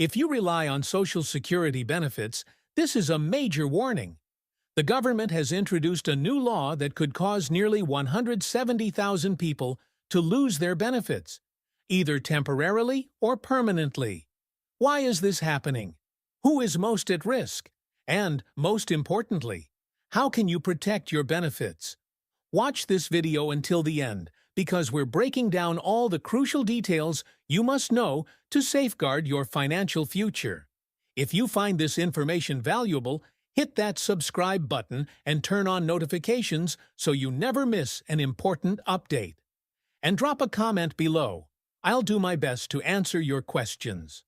If you rely on Social Security benefits, this is a major warning. The government has introduced a new law that could cause nearly 170,000 people to lose their benefits, either temporarily or permanently. Why is this happening? Who is most at risk? And, most importantly, how can you protect your benefits? Watch this video until the end, because we're breaking down all the crucial details you must know to safeguard your financial future. If you find this information valuable, hit that subscribe button and turn on notifications so you never miss an important update. And drop a comment below. I'll do my best to answer your questions.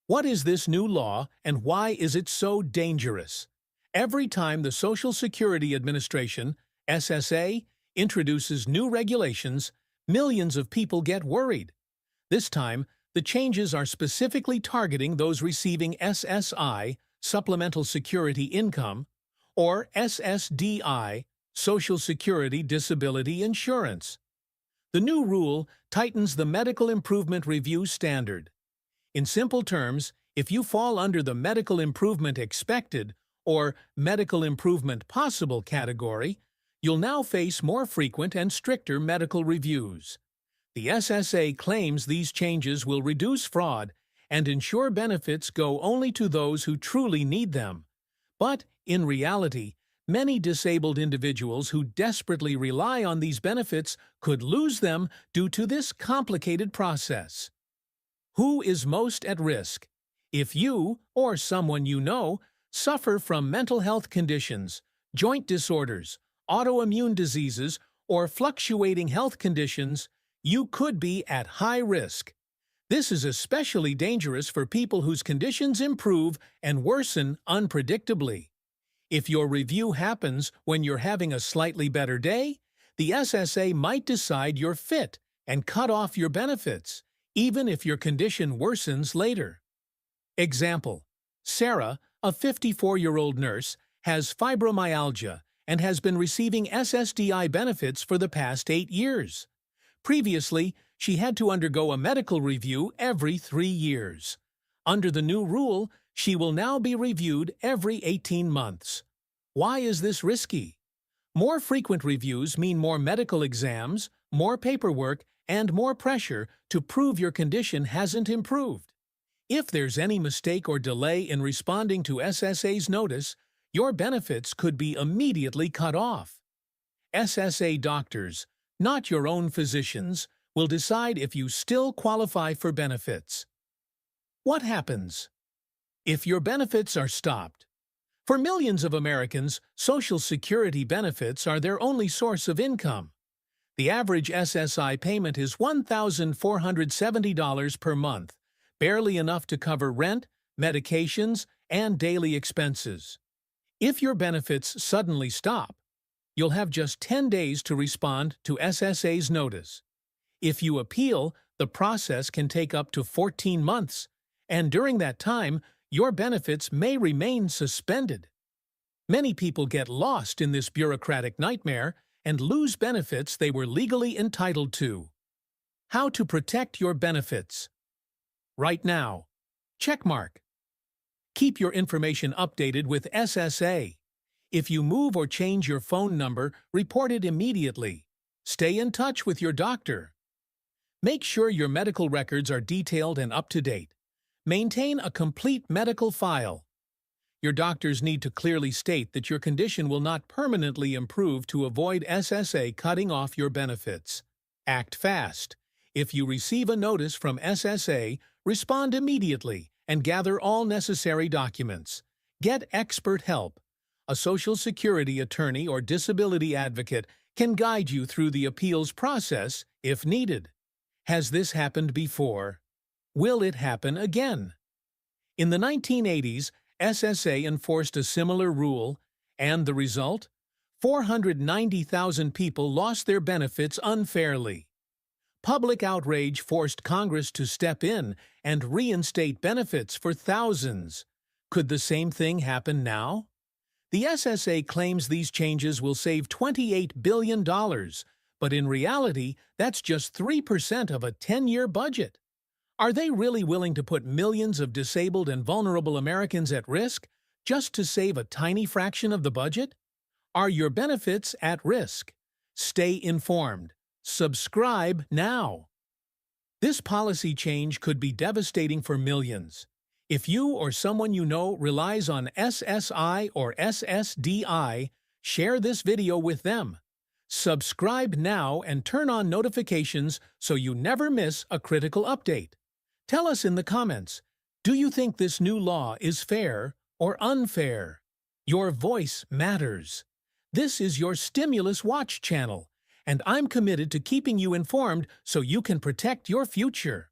What is this new law and why is it so dangerous? Every time the Social Security Administration, SSA, introduces new regulations, millions of people get worried. This time, the changes are specifically targeting those receiving SSI, Supplemental Security Income, or SSDI, Social Security Disability Insurance. The new rule tightens the Medical Improvement Review standard. In simple terms, if you fall under the Medical Improvement Expected or Medical Improvement Possible category, you'll now face more frequent and stricter medical reviews. The SSA claims these changes will reduce fraud and ensure benefits go only to those who truly need them. But, in reality, many disabled individuals who desperately rely on these benefits could lose them due to this complicated process. Who is most at risk? If you, or someone you know, suffer from mental health conditions, joint disorders, autoimmune diseases, or fluctuating health conditions, you could be at high risk. This is especially dangerous for people whose conditions improve and worsen unpredictably. If your review happens when you're having a slightly better day, the SSA might decide you're fit and cut off your benefits, even if your condition worsens later. Example: Sarah, a 54-year-old nurse, has fibromyalgia and has been receiving SSDI benefits for the past 8 years. Previously, she had to undergo a medical review every 3 years. Under the new rule, she will now be reviewed every 18 months. Why is this risky? More frequent reviews mean more medical exams, more paperwork, and more pressure to prove your condition hasn't improved. If there's any mistake or delay in responding to SSA's notice, your benefits could be immediately cut off. SSA doctors, not your own physicians, will decide if you still qualify for benefits. What happens if your benefits are stopped? For millions of Americans, Social Security benefits are their only source of income. The average SSI payment is $1,470 per month, barely enough to cover rent, medications, and daily expenses. If your benefits suddenly stop, you'll have just 10 days to respond to SSA's notice. If you appeal, the process can take up to 14 months, and during that time, your benefits may remain suspended. Many people get lost in this bureaucratic nightmare and lose benefits they were legally entitled to. How to protect your benefits? Right now. Checkmark. Keep your information updated with SSA. If you move or change your phone number, report it immediately. Stay in touch with your doctor. Make sure your medical records are detailed and up to date. Maintain a complete medical file. Your doctors need to clearly state that your condition will not permanently improve to avoid SSA cutting off your benefits. Act fast. If you receive a notice from SSA, respond immediately and gather all necessary documents. Get expert help. A Social Security attorney or disability advocate can guide you through the appeals process if needed. Has this happened before? Will it happen again? In the 1980s, SSA enforced a similar rule, and the result? 490,000 people lost their benefits unfairly. Public outrage forced Congress to step in and reinstate benefits for thousands. Could the same thing happen now? The SSA claims these changes will save $28 billion, but in reality, that's just 3% of a 10-year budget. Are they really willing to put millions of disabled and vulnerable Americans at risk just to save a tiny fraction of the budget? Are your benefits at risk? Stay informed. Subscribe now. This policy change could be devastating for millions. If you or someone you know relies on SSI or SSDI, share this video with them. Subscribe now and turn on notifications so you never miss a critical update. Tell us in the comments, do you think this new law is fair or unfair? Your voice matters. This is your Stimulus Watch channel, and I'm committed to keeping you informed so you can protect your future.